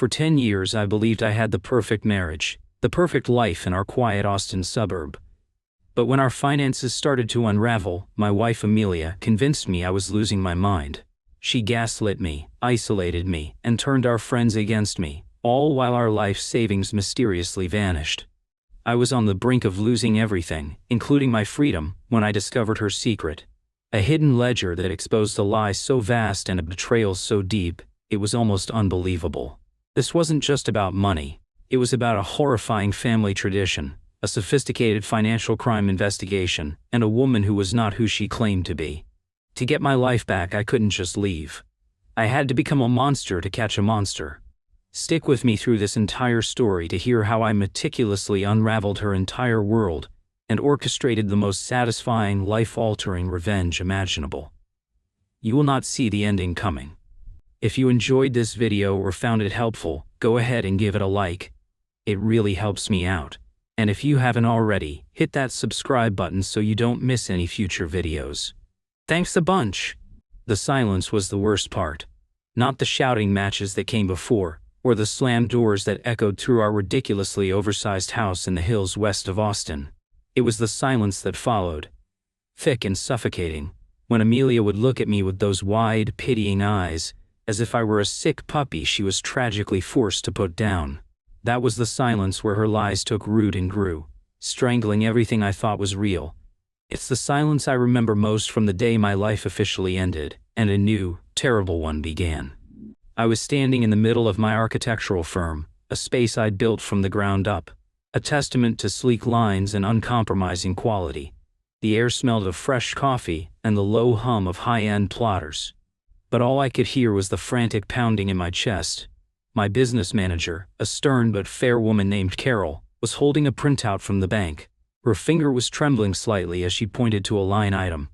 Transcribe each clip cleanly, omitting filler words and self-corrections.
For 10 years I believed I had the perfect marriage, the perfect life in our quiet Austin suburb. But when our finances started to unravel, my wife Amelia convinced me I was losing my mind. She gaslit me, isolated me, and turned our friends against me, all while our life savings mysteriously vanished. I was on the brink of losing everything, including my freedom, when I discovered her secret. A hidden ledger that exposed a lie so vast and a betrayal so deep, it was almost unbelievable. This wasn't just about money. It was about a horrifying family tradition, a sophisticated financial crime investigation, and a woman who was not who she claimed to be. To get my life back, I couldn't just leave. I had to become a monster to catch a monster. Stick with me through this entire story to hear how I meticulously unraveled her entire world and orchestrated the most satisfying, life-altering revenge imaginable. You will not see the ending coming. If you enjoyed this video or found it helpful, go ahead and give it a like. It really helps me out. And if you haven't already, hit that subscribe button so you don't miss any future videos. Thanks a bunch! The silence was the worst part. Not the shouting matches that came before, or the slammed doors that echoed through our ridiculously oversized house in the hills west of Austin. It was the silence that followed, thick and suffocating, when Amelia would look at me with those wide, pitying eyes, as if I were a sick puppy she was tragically forced to put down. That was the silence where her lies took root and grew, strangling everything I thought was real. It's the silence I remember most from the day my life officially ended, and a new, terrible one began. I was standing in the middle of my architectural firm, a space I'd built from the ground up, a testament to sleek lines and uncompromising quality. The air smelled of fresh coffee and the low hum of high-end plotters. But all I could hear was the frantic pounding in my chest. My business manager, a stern but fair woman named Carol, was holding a printout from the bank. Her finger was trembling slightly as she pointed to a line item.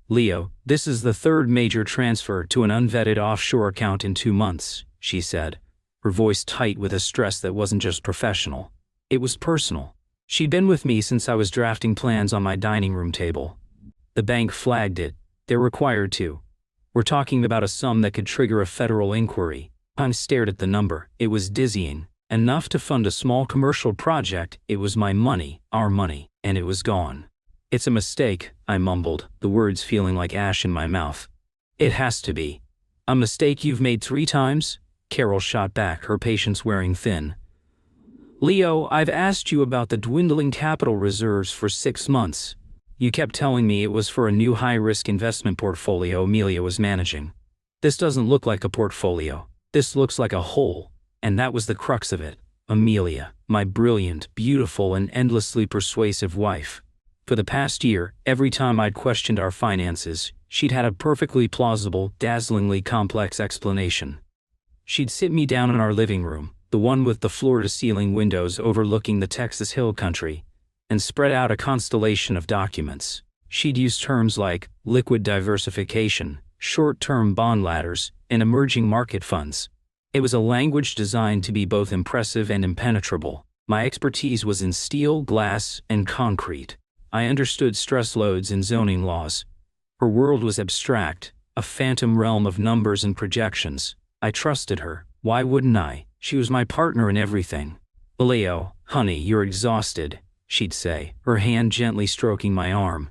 "Leo, this is the third major transfer to an unvetted offshore account in 2 months," she said, her voice tight with a stress that wasn't just professional. It was personal. She'd been with me since I was drafting plans on my dining room table. The bank flagged it. They're required to. We're talking about a sum that could trigger a federal inquiry. I stared at the number. It was dizzying. Enough to fund a small commercial project. It was my money, our money, and it was gone. "It's a mistake," I mumbled, the words feeling like ash in my mouth. "It has to be." "A mistake you've made 3 times?" Carol shot back, her patience wearing thin. "Leo, I've asked you about the dwindling capital reserves for 6 months. You kept telling me it was for a new high-risk investment portfolio Amelia was managing. This doesn't look like a portfolio. This looks like a hole." And that was the crux of it. Amelia, my brilliant, beautiful, and endlessly persuasive wife. For the past year, every time I'd questioned our finances, she'd had a perfectly plausible, dazzlingly complex explanation. She'd sit me down in our living room, the one with the floor-to-ceiling windows overlooking the Texas hill country, and spread out a constellation of documents. She'd use terms like liquid diversification, short-term bond ladders, and emerging market funds. It was a language designed to be both impressive and impenetrable. My expertise was in steel, glass, and concrete. I understood stress loads and zoning laws. Her world was abstract, a phantom realm of numbers and projections. I trusted her. Why wouldn't I? She was my partner in everything. "Leo, honey, you're exhausted," she'd say, her hand gently stroking my arm.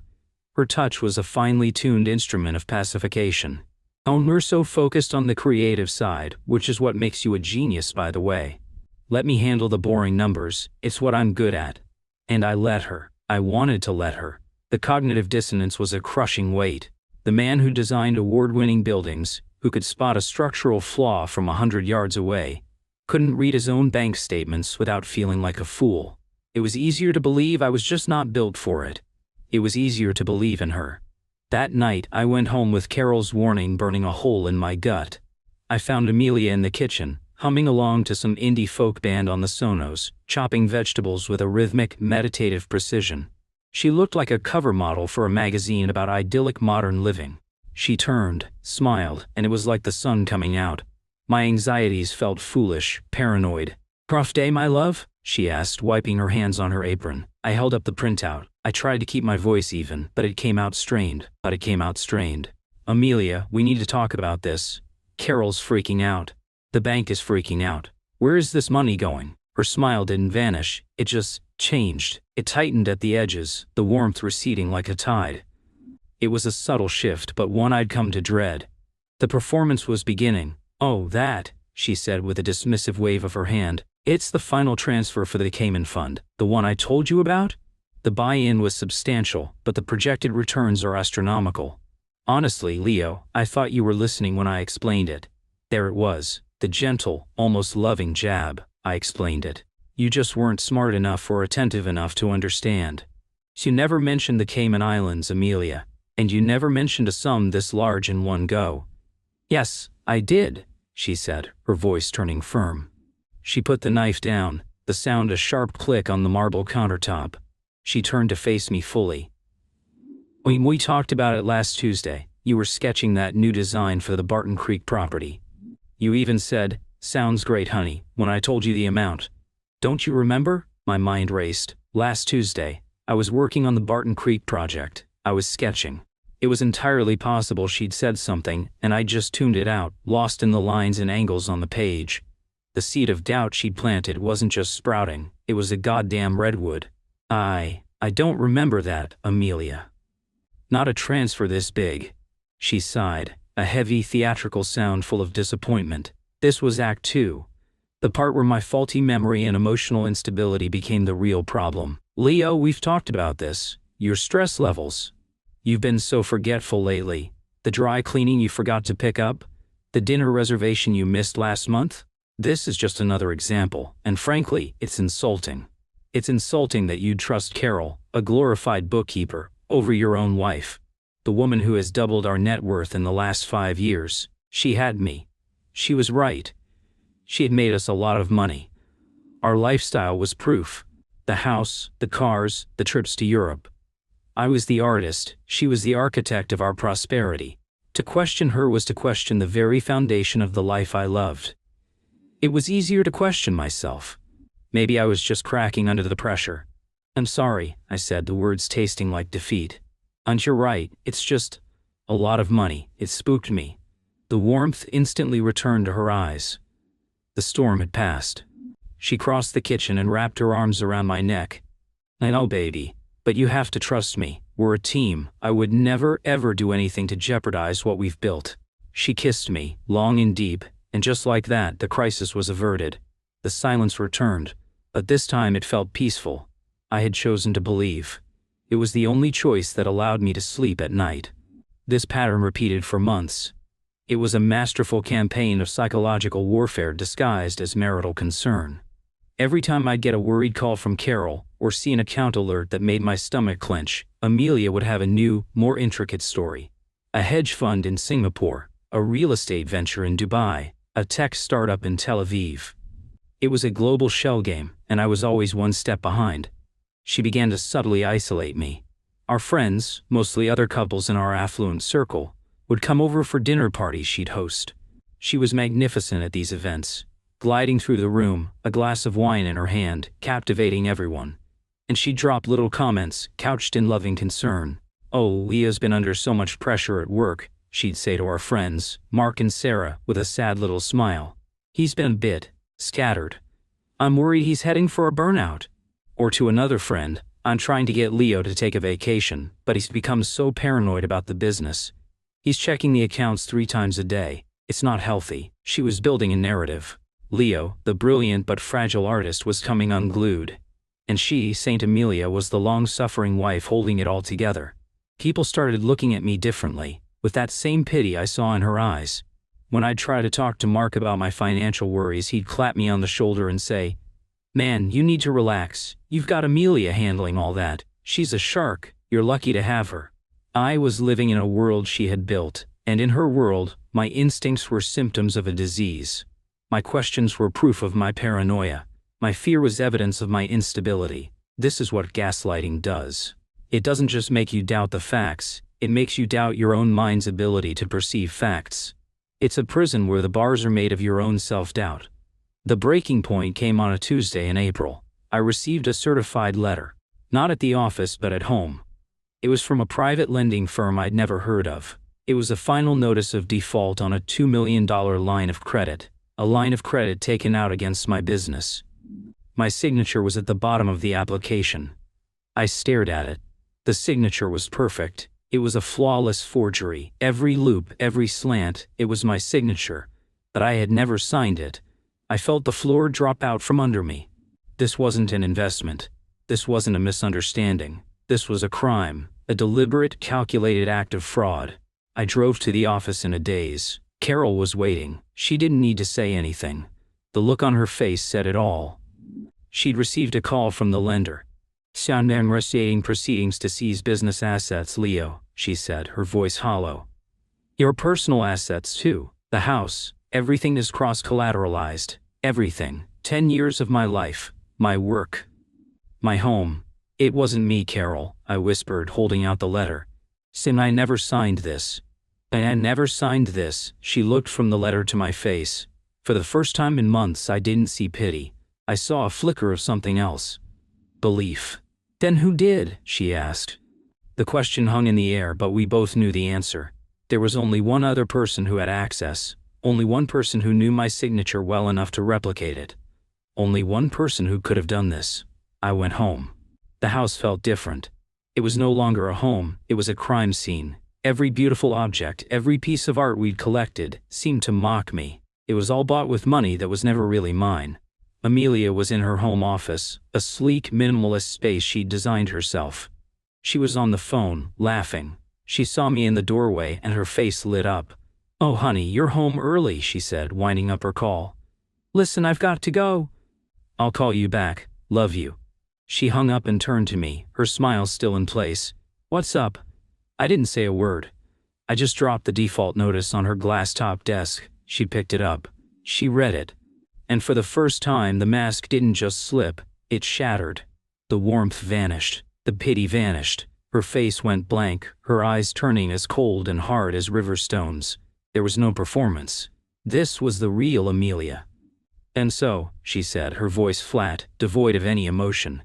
Her touch was a finely tuned instrument of pacification. "Oh, we're so focused on the creative side, which is what makes you a genius, by the way. Let me handle the boring numbers. It's what I'm good at." And I let her. I wanted to let her. The cognitive dissonance was a crushing weight. The man who designed award-winning buildings, who could spot a structural flaw from 100 yards away, couldn't read his own bank statements without feeling like a fool. It was easier to believe I was just not built for it. It was easier to believe in her. That night, I went home with Carol's warning burning a hole in my gut. I found Amelia in the kitchen, humming along to some indie folk band on the Sonos, chopping vegetables with a rhythmic, meditative precision. She looked like a cover model for a magazine about idyllic modern living. She turned, smiled, and it was like the sun coming out. My anxieties felt foolish, paranoid. "Rough day, my love?" she asked, wiping her hands on her apron. I held up the printout. I tried to keep my voice even, but it came out strained. "Amelia, we need to talk about this. Carol's freaking out. The bank is freaking out. Where is this money going? Her smile didn't vanish, it just changed. It tightened at the edges, the warmth receding like a tide. It was a subtle shift, but one I'd come to dread. The performance was beginning. "Oh, that," she said with a dismissive wave of her hand. "It's the final transfer for the Cayman Fund, the one I told you about?" The buy-in was substantial, but the projected returns are astronomical. "Honestly, Leo, I thought you were listening when I explained it." There it was, the gentle, almost loving jab. I explained it. "You just weren't smart enough or attentive enough to understand. You never mentioned the Cayman Islands, Amelia, and you never mentioned a sum this large in one go." "Yes, I did," she said, her voice turning firm. She put the knife down, the sound a sharp click on the marble countertop. She turned to face me fully. "When we talked about it last Tuesday, you were sketching that new design for the Barton Creek property. You even said, 'Sounds great, honey,' when I told you the amount. Don't you remember?" My mind raced. Last Tuesday, I was working on the Barton Creek project. I was sketching. It was entirely possible she'd said something, and I'd just tuned it out, lost in the lines and angles on the page. The seed of doubt she'd planted wasn't just sprouting, it was a goddamn redwood. I don't remember that, Amelia. Not a transfer this big." She sighed, a heavy theatrical sound full of disappointment. This was Act 2. The part where my faulty memory and emotional instability became the real problem. "Leo, we've talked about this. Your stress levels. You've been so forgetful lately. The dry cleaning you forgot to pick up? The dinner reservation you missed last month? This is just another example, and frankly, it's insulting. It's insulting that you'd trust Carol, a glorified bookkeeper, over your own wife. The woman who has doubled our net worth in the last 5 years. She had me. She was right. She had made us a lot of money. Our lifestyle was proof. The house, the cars, the trips to Europe. I was the artist, she was the architect of our prosperity. To question her was to question the very foundation of the life I loved. It was easier to question myself. Maybe I was just cracking under the pressure. "I'm sorry," I said, the words tasting like defeat. "And you're right, it's just a lot of money." It spooked me. The warmth instantly returned to her eyes. The storm had passed. She crossed the kitchen and wrapped her arms around my neck. "I know, baby, but you have to trust me. We're a team. I would never ever do anything to jeopardize what we've built." She kissed me, long and deep, and just like that, the crisis was averted. The silence returned, but this time it felt peaceful. I had chosen to believe. It was the only choice that allowed me to sleep at night. This pattern repeated for months. It was a masterful campaign of psychological warfare disguised as marital concern. Every time I'd get a worried call from Carol, or see an account alert that made my stomach clench, Amelia would have a new, more intricate story. A hedge fund in Singapore, a real estate venture in Dubai, a tech startup in Tel Aviv. It was a global shell game, and I was always one step behind. She began to subtly isolate me. Our friends, mostly other couples in our affluent circle, would come over for dinner parties she'd host. She was magnificent at these events, gliding through the room, a glass of wine in her hand, captivating everyone. And she'd drop little comments, couched in loving concern. "Oh, Leah's been under so much pressure at work," she'd say to our friends, Mark and Sarah, with a sad little smile. "He's been a bit scattered. I'm worried he's heading for a burnout." Or to another friend, "I'm trying to get Leo to take a vacation, but he's become so paranoid about the business. He's checking the accounts 3 times a day. It's not healthy." She was building a narrative. Leo, the brilliant but fragile artist, was coming unglued. And she, Saint Amelia, was the long-suffering wife holding it all together. People started looking at me differently, with that same pity I saw in her eyes. When I'd try to talk to Mark about my financial worries, he'd clap me on the shoulder and say, "Man, you need to relax. You've got Amelia handling all that. She's a shark. You're lucky to have her." I was living in a world she had built, and in her world, my instincts were symptoms of a disease. My questions were proof of my paranoia. My fear was evidence of my instability. This is what gaslighting does. It doesn't just make you doubt the facts, it makes you doubt your own mind's ability to perceive facts. It's a prison where the bars are made of your own self-doubt. The breaking point came on a Tuesday in April. I received a certified letter. Not at the office but at home. It was from a private lending firm I'd never heard of. It was a final notice of default on a $2 million line of credit. A line of credit taken out against my business. My signature was at the bottom of the application. I stared at it. The signature was perfect. It was a flawless forgery. Every loop, every slant, it was my signature. But I had never signed it. I felt the floor drop out from under me. This wasn't an investment. This wasn't a misunderstanding. This was a crime, a deliberate, calculated act of fraud. I drove to the office in a daze. Carol was waiting. She didn't need to say anything. The look on her face said it all. She'd received a call from the lender. Initiating proceedings to seize business assets, Leo, she said, her voice hollow. Your personal assets, too. The house. Everything is cross-collateralized. Everything. 10 years of my life. My work. My home. It wasn't me, Carol, I whispered, holding out the letter. I never signed this. I never signed this. She looked from the letter to my face. For the first time in months, I didn't see pity. I saw a flicker of something else. Belief. Then who did? She asked. The question hung in the air, but we both knew the answer. There was only one other person who had access. Only one person who knew my signature well enough to replicate it. Only one person who could have done this. I went home. The house felt different. It was no longer a home, it was a crime scene. Every beautiful object, every piece of art we'd collected, seemed to mock me. It was all bought with money that was never really mine. Amelia was in her home office, a sleek, minimalist space she'd designed herself. She was on the phone, laughing. She saw me in the doorway and her face lit up. "Oh honey, you're home early," she said, winding up her call. "Listen, I've got to go." "I'll call you back. Love you." She hung up and turned to me, her smile still in place. "What's up?" I didn't say a word. I just dropped the default notice on her glass-top desk. She picked it up. She read it. And for the first time, the mask didn't just slip, it shattered. The warmth vanished. The pity vanished. Her face went blank, her eyes turning as cold and hard as river stones. There was no performance. This was the real Amelia. "And so," she said, her voice flat, devoid of any emotion.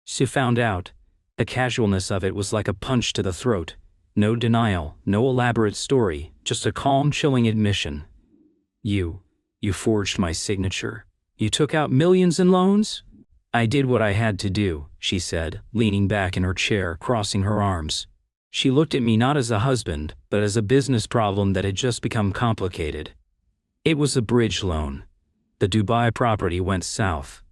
"She found out." The casualness of it was like a punch to the throat. No denial, no elaborate story, just a calm, chilling admission. You forged my signature. You took out millions in loans?" "I did what I had to do," she said, leaning back in her chair, crossing her arms. She looked at me not as a husband, but as a business problem that had just become complicated. It was a bridge loan. The Dubai property went south.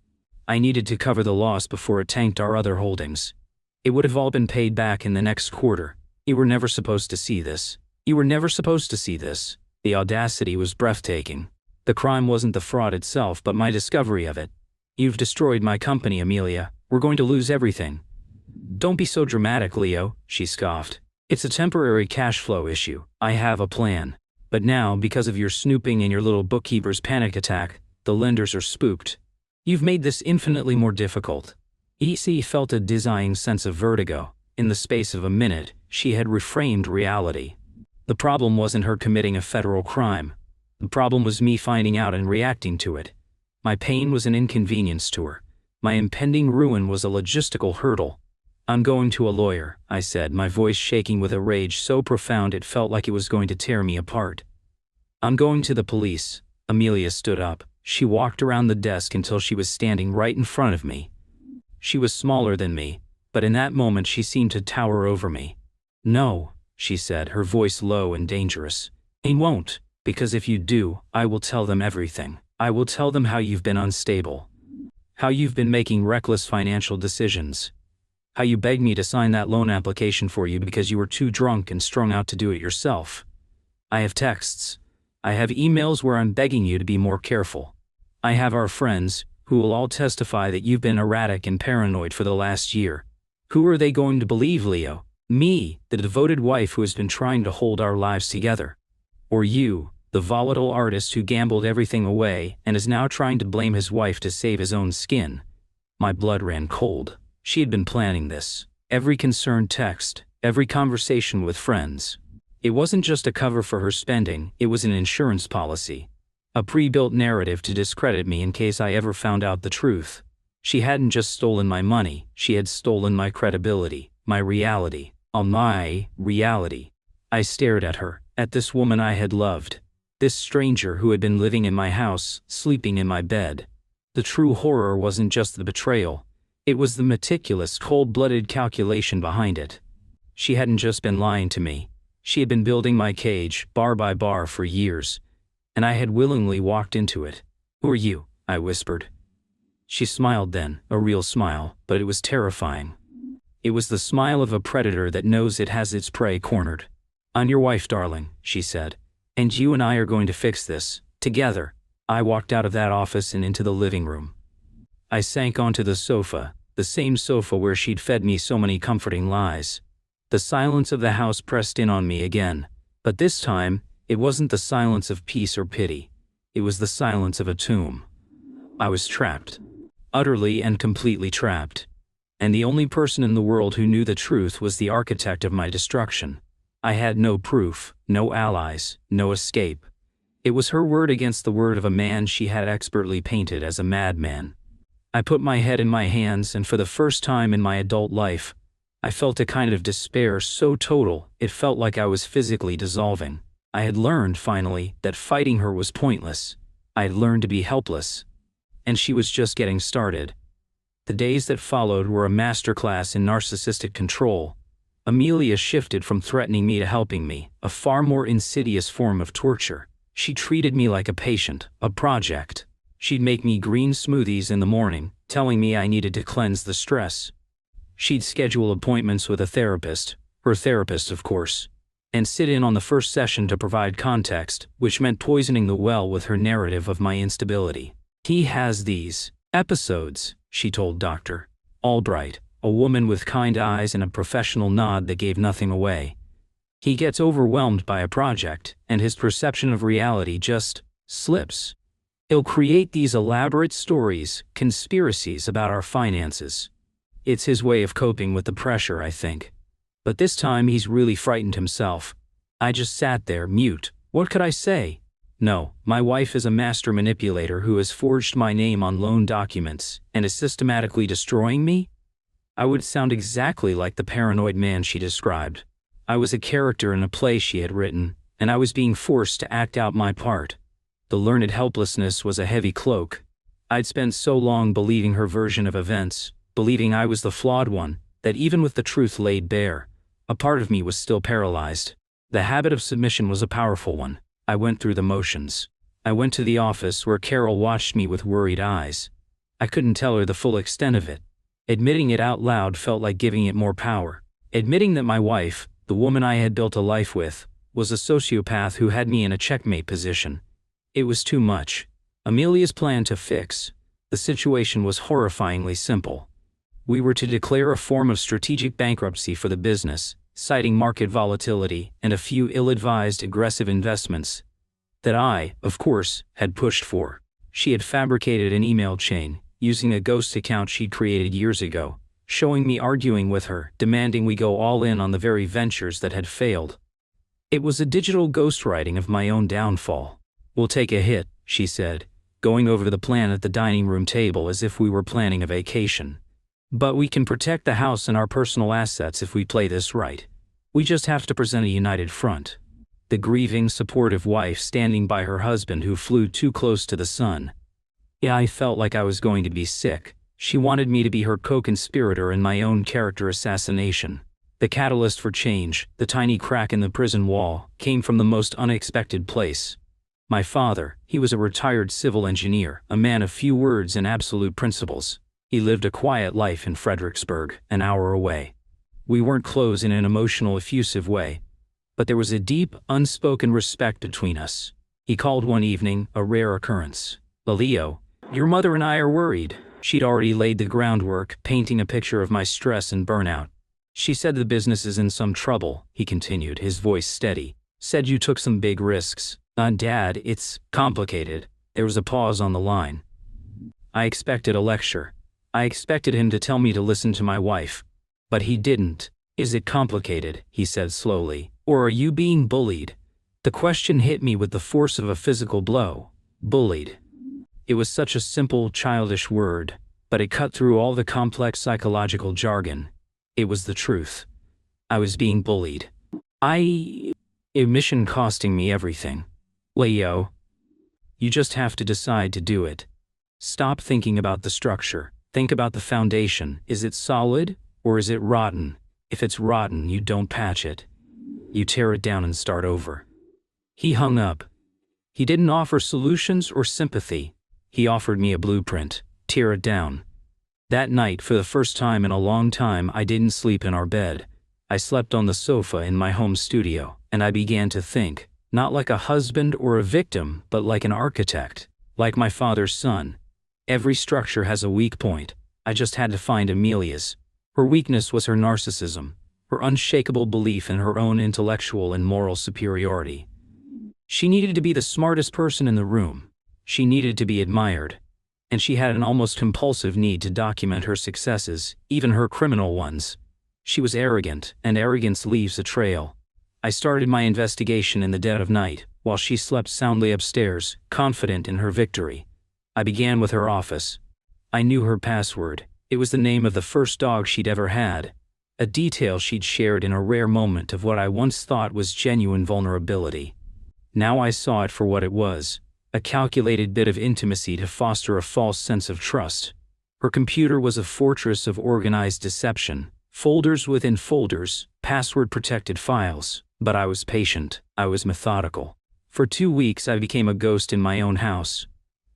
I needed to cover the loss before it tanked our other holdings. It would have all been paid back in the next quarter. You were never supposed to see this. You were never supposed to see this. The audacity was breathtaking. The crime wasn't the fraud itself, but my discovery of it. "You've destroyed my company, Amelia. We're going to lose everything." "Don't be so dramatic, Leo," she scoffed. "It's a temporary cash flow issue. I have a plan. But now, because of your snooping and your little bookkeeper's panic attack, the lenders are spooked. You've made this infinitely more difficult." EC felt a dizzying sense of vertigo. In the space of a minute, she had reframed reality. The problem wasn't her committing a federal crime. The problem was me finding out and reacting to it. My pain was an inconvenience to her. My impending ruin was a logistical hurdle. "I'm going to a lawyer," I said, my voice shaking with a rage so profound it felt like it was going to tear me apart. "I'm going to the police." Amelia stood up. She walked around the desk until she was standing right in front of me. She was smaller than me, but in that moment she seemed to tower over me. "No," she said, her voice low and dangerous. "I won't. Because if you do, I will tell them everything. I will tell them how you've been unstable. How you've been making reckless financial decisions. How you begged me to sign that loan application for you because you were too drunk and strung out to do it yourself. I have texts. I have emails where I'm begging you to be more careful. I have our friends, who will all testify that you've been erratic and paranoid for the last year. Who are they going to believe, Leo? Me, the devoted wife who has been trying to hold our lives together? Or you, the volatile artist who gambled everything away and is now trying to blame his wife to save his own skin?" My blood ran cold. She had been planning this. Every concerned text, every conversation with friends. It wasn't just a cover for her spending, it was an insurance policy. A pre-built narrative to discredit me in case I ever found out the truth. She hadn't just stolen my money, she had stolen my credibility, my reality. My reality. I stared at her, at this woman I had loved. This stranger who had been living in my house, sleeping in my bed. The true horror wasn't just the betrayal. It was the meticulous, cold-blooded calculation behind it. She hadn't just been lying to me. She had been building my cage, bar by bar, for years. And I had willingly walked into it. "Who are you?" I whispered. She smiled then, a real smile, but it was terrifying. It was the smile of a predator that knows it has its prey cornered. "I'm your wife, darling," she said. "And you and I are going to fix this, together." I walked out of that office and into the living room. I sank onto the sofa, the same sofa where she'd fed me so many comforting lies. The silence of the house pressed in on me again, but this time, it wasn't the silence of peace or pity. It was the silence of a tomb. I was trapped. Utterly and completely trapped. And the only person in the world who knew the truth was the architect of my destruction. I had no proof, no allies, no escape. It was her word against the word of a man she had expertly painted as a madman. I put my head in my hands, and for the first time in my adult life, I felt a kind of despair so total it felt like I was physically dissolving. I had learned, finally, that fighting her was pointless. I had learned to be helpless. And she was just getting started. The days that followed were a masterclass in narcissistic control. Amelia shifted from threatening me to helping me, a far more insidious form of torture. She treated me like a patient, a project. She'd make me green smoothies in the morning, telling me I needed to cleanse the stress. She'd schedule appointments with a therapist, her therapist of course, and sit in on the first session to provide context, which meant poisoning the well with her narrative of my instability. "He has these episodes," she told Dr. Albright, a woman with kind eyes and a professional nod that gave nothing away. "He gets overwhelmed by a project, and his perception of reality just slips. He'll create these elaborate stories, conspiracies about our finances. It's his way of coping with the pressure, I think. But this time he's really frightened himself." I just sat there, mute. What could I say? No, my wife is a master manipulator who has forged my name on loan documents and is systematically destroying me? I would sound exactly like the paranoid man she described. I was a character in a play she had written, and I was being forced to act out my part. The learned helplessness was a heavy cloak. I'd spent so long believing her version of events, believing I was the flawed one, that even with the truth laid bare, a part of me was still paralyzed. The habit of submission was a powerful one. I went through the motions. I went to the office where Carol watched me with worried eyes. I couldn't tell her the full extent of it. Admitting it out loud felt like giving it more power. Admitting that my wife, the woman I had built a life with, was a sociopath who had me in a checkmate position. It was too much. Amelia's plan to fix the situation was horrifyingly simple. We were to declare a form of strategic bankruptcy for the business, citing market volatility and a few ill-advised aggressive investments that I, of course, had pushed for. She had fabricated an email chain, using a ghost account she'd created years ago, showing me arguing with her, demanding we go all in on the very ventures that had failed. It was a digital ghostwriting of my own downfall. "We'll take a hit," she said, going over the plan at the dining room table as if we were planning a vacation. "But we can protect the house and our personal assets if we play this right. We just have to present a united front." The grieving, supportive wife standing by her husband who flew too close to the sun. Yeah, I felt like I was going to be sick. She wanted me to be her co-conspirator in my own character assassination. The catalyst for change, the tiny crack in the prison wall, came from the most unexpected place. My father, he was a retired civil engineer, a man of few words and absolute principles. He lived a quiet life in Fredericksburg, an hour away. We weren't close in an emotional, effusive way, but there was a deep, unspoken respect between us. He called one evening, a rare occurrence. "Leo, your mother and I are worried." She'd already laid the groundwork, painting a picture of my stress and burnout. "She said the business is in some trouble," he continued, his voice steady. "Said you took some big risks." Dad, it's complicated." There was a pause on the line. I expected a lecture. I expected him to tell me to listen to my wife. But he didn't. "Is it complicated?" he said slowly. "Or are you being bullied?" The question hit me with the force of a physical blow. Bullied. It was such a simple, childish word, but it cut through all the complex psychological jargon. It was the truth. I was being bullied. A mission costing me everything. Leo, you just have to decide to do it. Stop thinking about the structure. Think about the foundation. Is it solid or is it rotten? If it's rotten, you don't patch it. You tear it down and start over. He hung up. He didn't offer solutions or sympathy. He offered me a blueprint. Tear it down. That night, for the first time in a long time, I didn't sleep in our bed. I slept on the sofa in my home studio, and I began to think, not like a husband or a victim, but like an architect, like my father's son. Every structure has a weak point. I just had to find Amelia's. Her weakness was her narcissism, her unshakable belief in her own intellectual and moral superiority. She needed to be the smartest person in the room. She needed to be admired. And she had an almost compulsive need to document her successes, even her criminal ones. She was arrogant, and arrogance leaves a trail. I started my investigation in the dead of night, while she slept soundly upstairs, confident in her victory. I began with her office. I knew her password. It was the name of the first dog she'd ever had, a detail she'd shared in a rare moment of what I once thought was genuine vulnerability. Now I saw it for what it was, a calculated bit of intimacy to foster a false sense of trust. Her computer was a fortress of organized deception, folders within folders, password-protected files. But I was patient. I was methodical. For 2 weeks I became a ghost in my own house.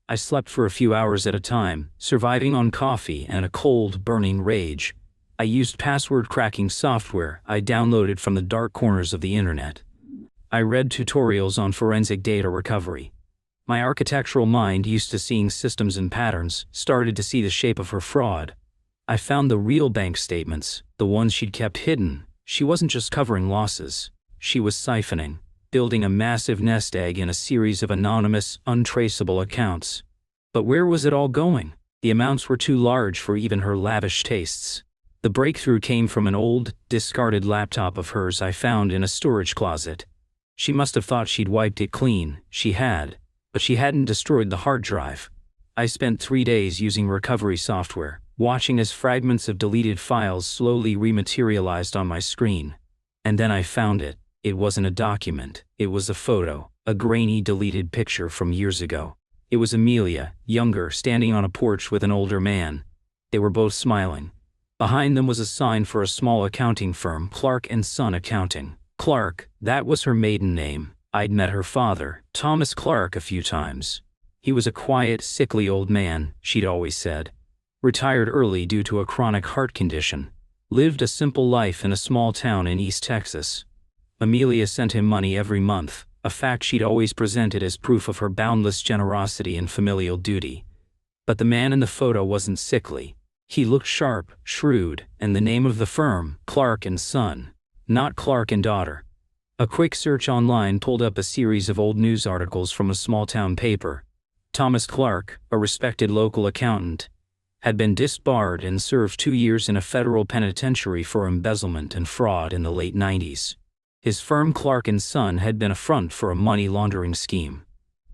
I slept for a few hours at a time, surviving on coffee and a cold, burning rage. I used password-cracking software I downloaded from the dark corners of the internet. I read tutorials on forensic data recovery. My architectural mind, used to seeing systems and patterns, started to see the shape of her fraud. I found the real bank statements, the ones she'd kept hidden. She wasn't just covering losses. She was siphoning, building a massive nest egg in a series of anonymous, untraceable accounts. But where was it all going? The amounts were too large for even her lavish tastes. The breakthrough came from an old, discarded laptop of hers I found in a storage closet. She must have thought she'd wiped it clean. She had, but she hadn't destroyed the hard drive. I spent 3 days using recovery software, watching as fragments of deleted files slowly rematerialized on my screen. And then I found it. It wasn't a document. It was a photo, a grainy, deleted picture from years ago. It was Amelia, younger, standing on a porch with an older man. They were both smiling. Behind them was a sign for a small accounting firm, Clark & Son Accounting. Clark, that was her maiden name. I'd met her father, Thomas Clark, a few times. He was a quiet, sickly old man, she'd always said. Retired early due to a chronic heart condition. Lived a simple life in a small town in East Texas. Amelia sent him money every month, a fact she'd always presented as proof of her boundless generosity and familial duty. But the man in the photo wasn't sickly. He looked sharp, shrewd, and the name of the firm, Clark & Son, not Clark & Daughter. A quick search online pulled up a series of old news articles from a small-town paper. Thomas Clark, a respected local accountant, had been disbarred and served 2 years in a federal penitentiary for embezzlement and fraud in the late 90s. His firm, Clark & Son, had been a front for a money laundering scheme.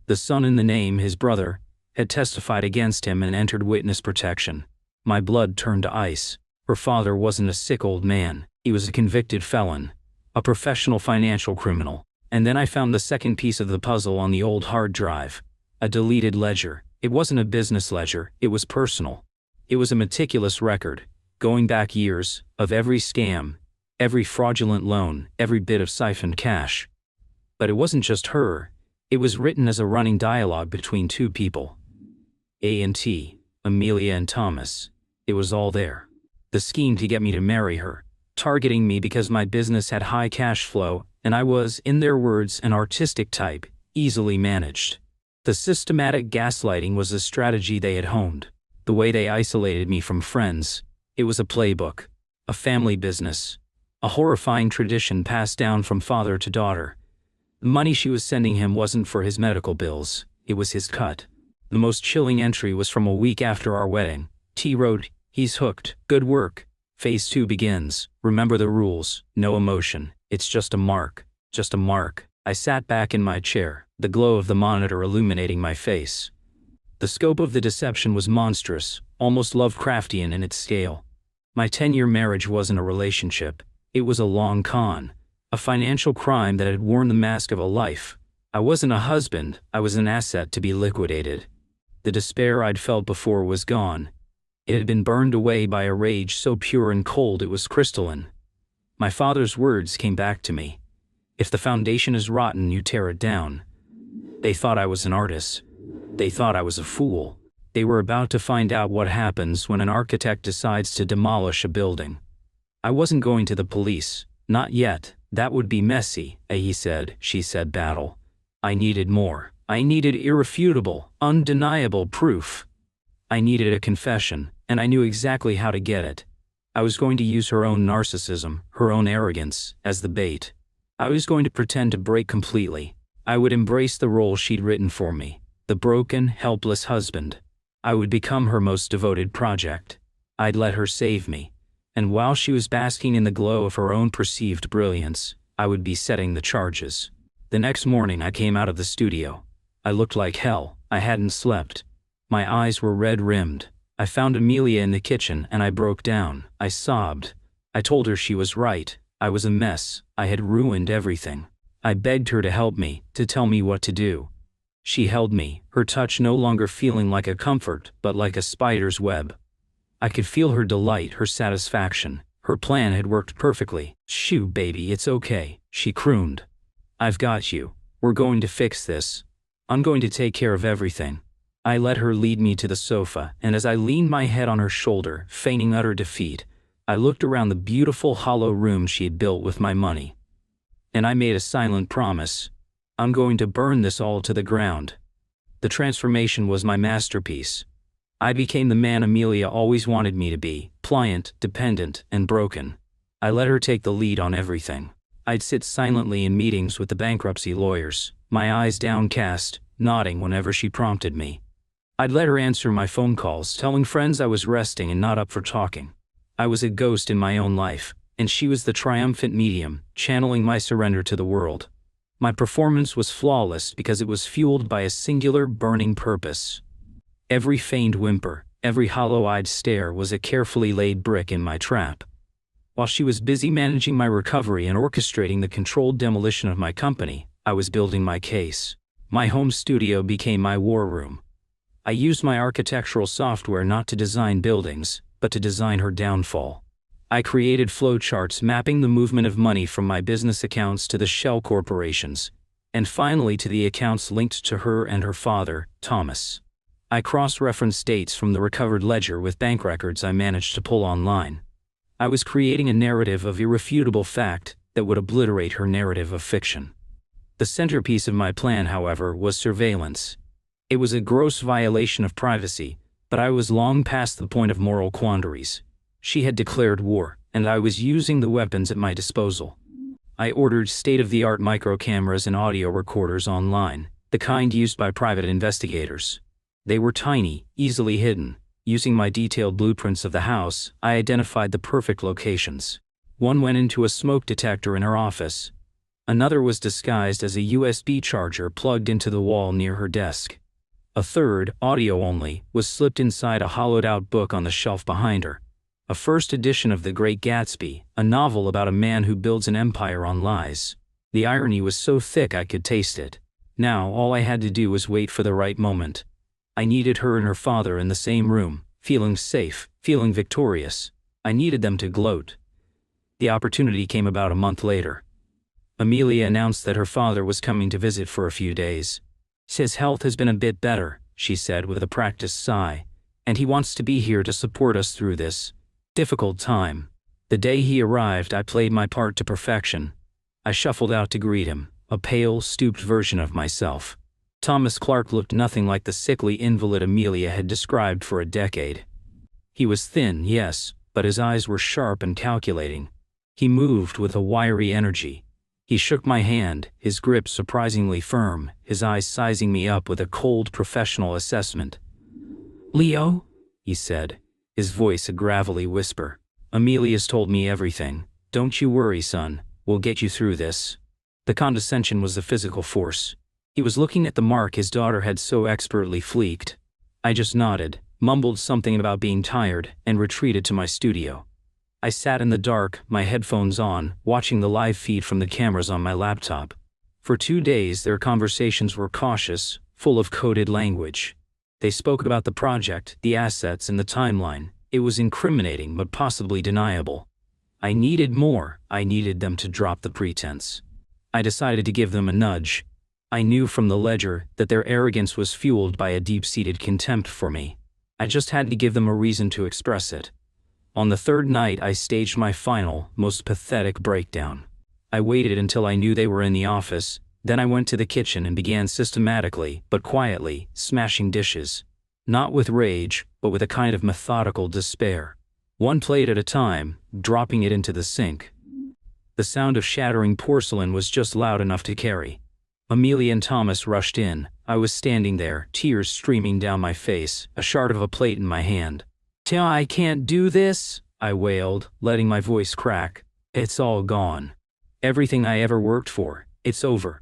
The son in the name, his brother, had testified against him and entered witness protection. My blood turned to ice. Her father wasn't a sick old man. He was a convicted felon, a professional financial criminal. And then I found the second piece of the puzzle on the old hard drive. A deleted ledger. It wasn't a business ledger, it was personal. It was a meticulous record, going back years, of every scam, every fraudulent loan, every bit of siphoned cash. But it wasn't just her. It was written as a running dialogue between two people. A&T, Amelia and Thomas. It was all there. The scheme to get me to marry her, targeting me because my business had high cash flow, and I was, in their words, an artistic type, easily managed. The systematic gaslighting was a strategy they had honed. The way they isolated me from friends. It was a playbook, a family business, a horrifying tradition passed down from father to daughter. The money she was sending him wasn't for his medical bills, it was his cut. The most chilling entry was from a week after our wedding. T wrote, "He's hooked. Good work. Phase 2 begins. Remember the rules. No emotion. It's just a mark. Just a mark." I sat back in my chair, the glow of the monitor illuminating my face. The scope of the deception was monstrous, almost Lovecraftian in its scale. My 10-year marriage wasn't a relationship. It was a long con, a financial crime that had worn the mask of a life, I wasn't a husband, I was an asset to be liquidated. The despair I'd felt before was gone. It had been burned away by a rage so pure and cold it was crystalline. My father's words came back to me. If the foundation is rotten, you tear it down. They thought I was an artist. They thought I was a fool. They were about to find out what happens when an architect decides to demolish a building. I wasn't going to the police. Not yet. That would be messy, he said, she said battle. I needed more. I needed irrefutable, undeniable proof. I needed a confession, and I knew exactly how to get it. I was going to use her own narcissism, her own arrogance, as the bait. I was going to pretend to break completely. I would embrace the role she'd written for me, the broken, helpless husband. I would become her most devoted project. I'd let her save me. And while she was basking in the glow of her own perceived brilliance, I would be setting the charges. The next morning I came out of the studio. I looked like hell. I hadn't slept. My eyes were red-rimmed. I found Amelia in the kitchen and I broke down. I sobbed. I told her she was right. I was a mess. I had ruined everything. I begged her to help me, to tell me what to do. She held me, her touch no longer feeling like a comfort, but like a spider's web. I could feel her delight, her satisfaction. Her plan had worked perfectly. "Shoo, baby, it's okay," she crooned. "I've got you. We're going to fix this. I'm going to take care of everything." I let her lead me to the sofa, and as I leaned my head on her shoulder, feigning utter defeat, I looked around the beautiful hollow room she had built with my money. And I made a silent promise. I'm going to burn this all to the ground. The transformation was my masterpiece. I became the man Amelia always wanted me to be, pliant, dependent, and broken. I let her take the lead on everything. I'd sit silently in meetings with the bankruptcy lawyers, my eyes downcast, nodding whenever she prompted me. I'd let her answer my phone calls, telling friends I was resting and not up for talking. I was a ghost in my own life, and she was the triumphant medium, channeling my surrender to the world. My performance was flawless because it was fueled by a singular, burning purpose. Every feigned whimper, every hollow-eyed stare was a carefully laid brick in my trap. While she was busy managing my recovery and orchestrating the controlled demolition of my company, I was building my case. My home studio became my war room. I used my architectural software not to design buildings, but to design her downfall. I created flowcharts mapping the movement of money from my business accounts to the shell corporations, and finally to the accounts linked to her and her father, Thomas. I cross-referenced dates from the recovered ledger with bank records I managed to pull online. I was creating a narrative of irrefutable fact that would obliterate her narrative of fiction. The centerpiece of my plan, however, was surveillance. It was a gross violation of privacy, but I was long past the point of moral quandaries. She had declared war, and I was using the weapons at my disposal. I ordered state-of-the-art micro-cameras and audio recorders online, the kind used by private investigators. They were tiny, easily hidden. Using my detailed blueprints of the house, I identified the perfect locations. One went into a smoke detector in her office. Another was disguised as a USB charger plugged into the wall near her desk. A third, audio only, was slipped inside a hollowed-out book on the shelf behind her. A first edition of The Great Gatsby, a novel about a man who builds an empire on lies. The irony was so thick I could taste it. Now all I had to do was wait for the right moment. I needed her and her father in the same room, feeling safe, feeling victorious. I needed them to gloat. The opportunity came about a month later. Amelia announced that her father was coming to visit for a few days. "His health has been a bit better," she said with a practiced sigh, "and he wants to be here to support us through this difficult time." The day he arrived, I played my part to perfection. I shuffled out to greet him, a pale, stooped version of myself. Thomas Clark looked nothing like the sickly invalid Amelia had described for a decade. He was thin, yes, but his eyes were sharp and calculating. He moved with a wiry energy. He shook my hand, his grip surprisingly firm, his eyes sizing me up with a cold professional assessment. "Leo?" he said, his voice a gravelly whisper. "Amelia's told me everything. Don't you worry, son. We'll get you through this." The condescension was the physical force. He was looking at the mark his daughter had so expertly fleeked. I just nodded, mumbled something about being tired, and retreated to my studio. I sat in the dark, my headphones on, watching the live feed from the cameras on my laptop. For 2 days their conversations were cautious, full of coded language. They spoke about the project, the assets, and the timeline. It was incriminating but possibly deniable. I needed more. I needed them to drop the pretense. I decided to give them a nudge. I knew from the ledger that their arrogance was fueled by a deep-seated contempt for me. I just had to give them a reason to express it. On the third night I staged my final, most pathetic breakdown. I waited until I knew they were in the office, then I went to the kitchen and began systematically, but quietly, smashing dishes. Not with rage, but with a kind of methodical despair. One plate at a time, dropping it into the sink. The sound of shattering porcelain was just loud enough to carry. Amelia and Thomas rushed in. I was standing there, tears streaming down my face, a shard of a plate in my hand. "I can't do this," I wailed, letting my voice crack. "It's all gone. Everything I ever worked for, it's over."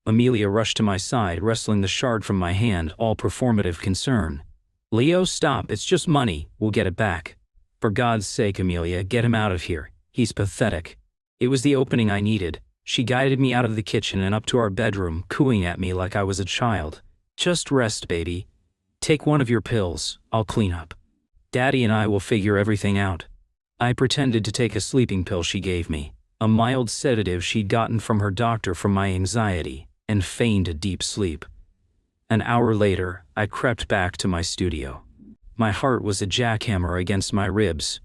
Amelia rushed to my side, wrestling the shard from my hand, all performative concern. "Leo, stop, it's just money, we'll get it back. For God's sake, Amelia, get him out of here. He's pathetic." It was the opening I needed. She guided me out of the kitchen and up to our bedroom, cooing at me like I was a child. "Just rest, baby. Take one of your pills, I'll clean up. Daddy and I will figure everything out." I pretended to take a sleeping pill she gave me, a mild sedative she'd gotten from her doctor for my anxiety, and feigned a deep sleep. An hour later, I crept back to my studio. My heart was a jackhammer against my ribs.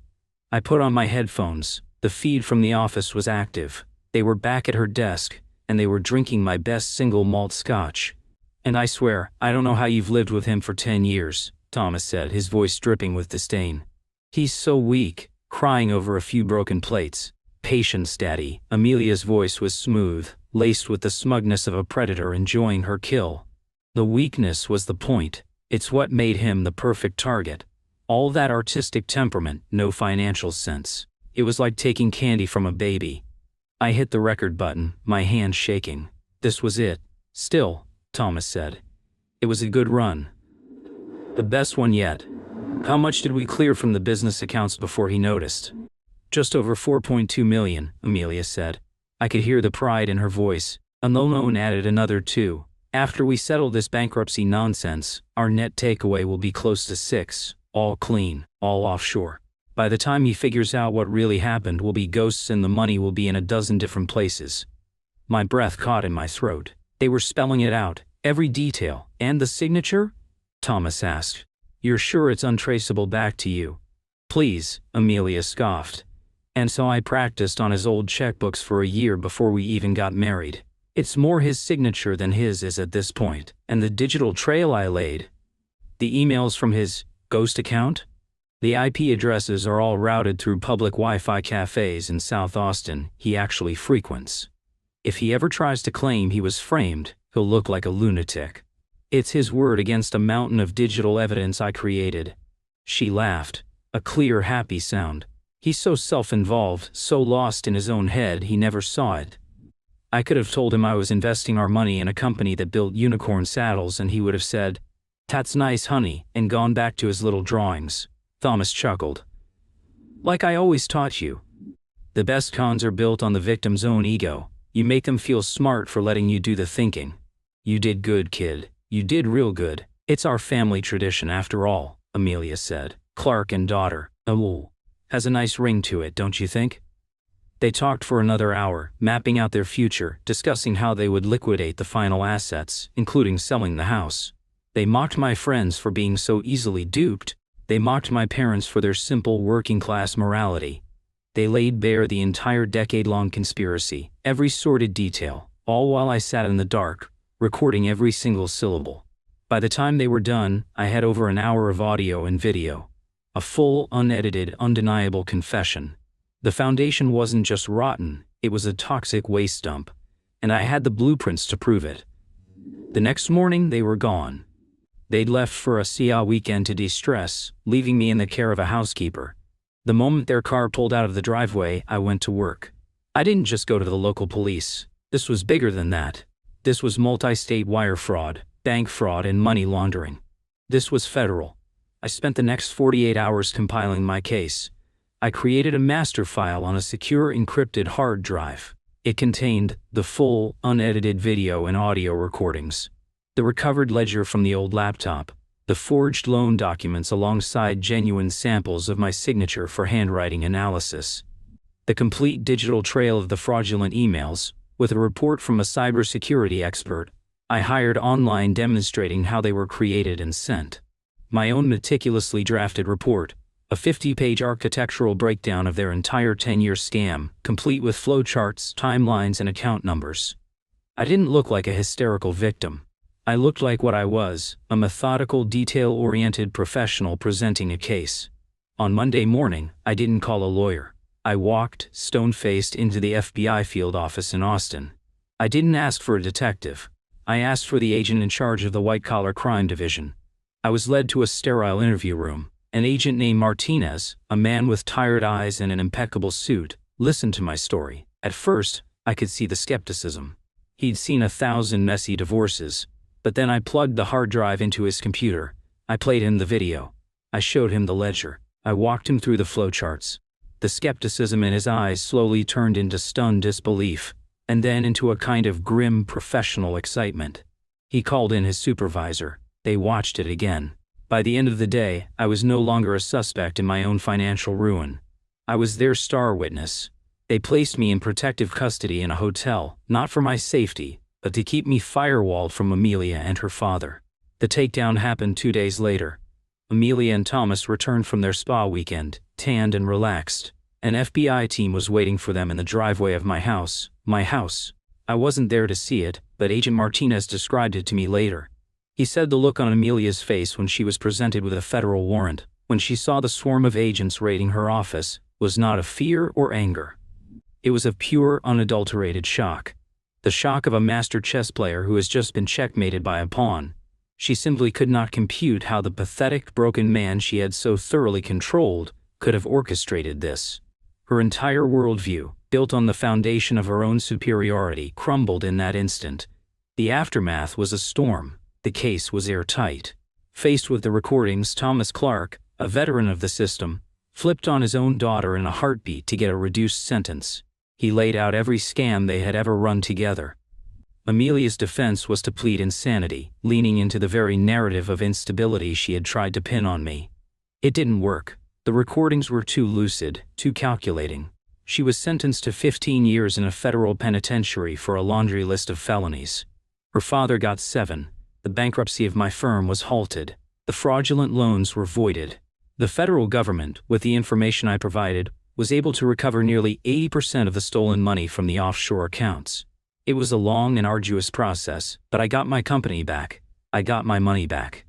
I put on my headphones. The feed from the office was active. They were back at her desk, and they were drinking my best single malt scotch. "And I swear, I don't know how you've lived with him for 10 years, Thomas said, his voice dripping with disdain. "He's so weak, crying over a few broken plates." "Patience, Daddy." Amelia's voice was smooth, laced with the smugness of a predator enjoying her kill. "The weakness was the point. It's what made him the perfect target. All that artistic temperament, no financial sense. It was like taking candy from a baby." I hit the record button, my hand shaking. This was it. "Still," Thomas said, "it was a good run. The best one yet." "How much did we clear from the business accounts before he noticed?" "Just over 4.2 million, Amelia said. I could hear the pride in her voice. And the loan added another 2. "After we settle this bankruptcy nonsense, our net takeaway will be close to 6, all clean, all offshore. By the time he figures out what really happened, we'll be ghosts and the money will be in a dozen different places." My breath caught in my throat. They were spelling it out, every detail. "And the signature?" Thomas asked. "You're sure it's untraceable back to you?" "Please," Amelia scoffed. "And so I practiced on his old checkbooks for a year before we even got married. It's more his signature than his is at this point. And the digital trail I laid. The emails from his ghost account? The IP addresses are all routed through public Wi-Fi cafes in South Austin he actually frequents. If he ever tries to claim he was framed, he'll look like a lunatic. It's his word against a mountain of digital evidence I created." She laughed, a clear, happy sound. "He's so self-involved, so lost in his own head he never saw it. I could have told him I was investing our money in a company that built unicorn saddles and he would have said, 'That's nice, honey,' and gone back to his little drawings." Thomas chuckled. "Like I always taught you. The best cons are built on the victim's own ego. You make them feel smart for letting you do the thinking. You did good, kid. You did real good. It's our family tradition after all," Amelia said. "Clark and daughter. Oh, has a nice ring to it, don't you think?" They talked for another hour, mapping out their future, discussing how they would liquidate the final assets, including selling the house. They mocked my friends for being so easily duped. They mocked my parents for their simple working-class morality. They laid bare the entire decade-long conspiracy, every sordid detail, all while I sat in the dark, recording every single syllable. By the time they were done, I had over an hour of audio and video. A full, unedited, undeniable confession. The foundation wasn't just rotten, it was a toxic waste dump. And I had the blueprints to prove it. The next morning, they were gone. They'd left for a SIA weekend to de-stress, leaving me in the care of a housekeeper. The moment their car pulled out of the driveway, I went to work. I didn't just go to the local police. This was bigger than that. This was multi-state wire fraud, bank fraud, and money laundering. This was federal. I spent the next 48 hours compiling my case. I created a master file on a secure encrypted hard drive. It contained the full, unedited video and audio recordings, the recovered ledger from the old laptop, the forged loan documents alongside genuine samples of my signature for handwriting analysis, the complete digital trail of the fraudulent emails, with a report from a cybersecurity expert I hired online demonstrating how they were created and sent, my own meticulously drafted report, a 50-page architectural breakdown of their entire 10-year scam, complete with flowcharts, timelines, and account numbers. I didn't look like a hysterical victim. I looked like what I was, a methodical, detail-oriented professional presenting a case. On Monday morning, I didn't call a lawyer. I walked, stone-faced, into the FBI field office in Austin. I didn't ask for a detective. I asked for the agent in charge of the white-collar crime division. I was led to a sterile interview room. An agent named Martinez, a man with tired eyes and an impeccable suit, listened to my story. At first, I could see the skepticism. He'd seen 1,000 messy divorces, but then I plugged the hard drive into his computer. I played him the video. I showed him the ledger. I walked him through the flowcharts. The skepticism in his eyes slowly turned into stunned disbelief, and then into a kind of grim professional excitement. He called in his supervisor. They watched it again. By the end of the day, I was no longer a suspect in my own financial ruin. I was their star witness. They placed me in protective custody in a hotel, not for my safety, but to keep me firewalled from Amelia and her father. The takedown happened 2 days later. Amelia and Thomas returned from their spa weekend, tanned and relaxed. An FBI team was waiting for them in the driveway of my house. I wasn't there to see it, but Agent Martinez described it to me later. He said the look on Amelia's face when she was presented with a federal warrant, when she saw the swarm of agents raiding her office, was not of fear or anger. It was of pure, unadulterated shock. The shock of a master chess player who has just been checkmated by a pawn. She simply could not compute how the pathetic, broken man she had so thoroughly controlled could have orchestrated this. Her entire worldview, built on the foundation of her own superiority, crumbled in that instant. The aftermath was a storm. The case was airtight. Faced with the recordings, Thomas Clark, a veteran of the system, flipped on his own daughter in a heartbeat to get a reduced sentence. He laid out every scam they had ever run together. Amelia's defense was to plead insanity, leaning into the very narrative of instability she had tried to pin on me. It didn't work. The recordings were too lucid, too calculating. She was sentenced to 15 years in a federal penitentiary for a laundry list of felonies. Her father got 7. The bankruptcy of my firm was halted. The fraudulent loans were voided. The federal government, with the information I provided, was able to recover nearly 80% of the stolen money from the offshore accounts. It was a long and arduous process, but I got my company back. I got my money back.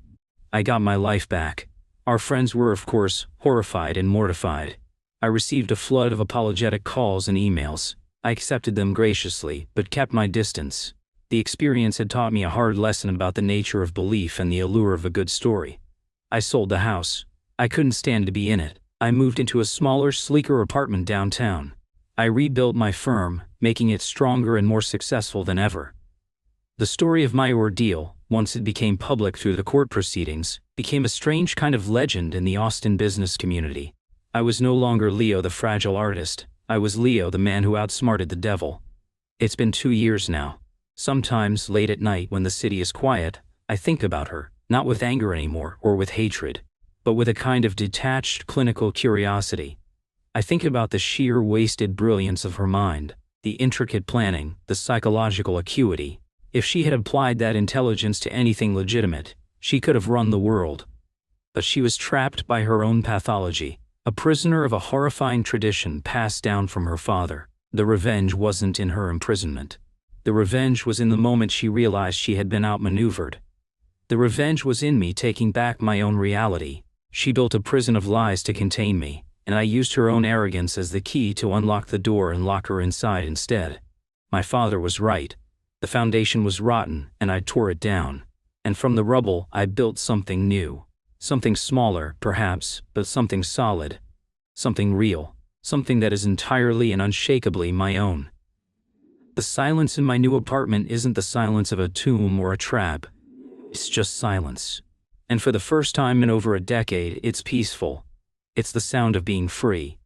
I got my life back. Our friends were, of course, horrified and mortified. I received a flood of apologetic calls and emails. I accepted them graciously, but kept my distance. The experience had taught me a hard lesson about the nature of belief and the allure of a good story. I sold the house. I couldn't stand to be in it. I moved into a smaller, sleeker apartment downtown. I rebuilt my firm, making it stronger and more successful than ever. The story of my ordeal, once it became public through the court proceedings, became a strange kind of legend in the Austin business community. I was no longer Leo the fragile artist. I was Leo the man who outsmarted the devil. It's been 2 years now. Sometimes, late at night when the city is quiet, I think about her, not with anger anymore or with hatred, but with a kind of detached clinical curiosity. I think about the sheer wasted brilliance of her mind, the intricate planning, the psychological acuity. If she had applied that intelligence to anything legitimate, she could have run the world. But she was trapped by her own pathology, a prisoner of a horrifying tradition passed down from her father. The revenge wasn't in her imprisonment. The revenge was in the moment she realized she had been outmaneuvered. The revenge was in me taking back my own reality. She built a prison of lies to contain me, and I used her own arrogance as the key to unlock the door and lock her inside instead. My father was right. The foundation was rotten, and I tore it down. And from the rubble, I built something new. Something smaller, perhaps, but something solid. Something real. Something that is entirely and unshakably my own. The silence in my new apartment isn't the silence of a tomb or a trap. It's just silence. And for the first time in over a decade, it's peaceful. It's the sound of being free.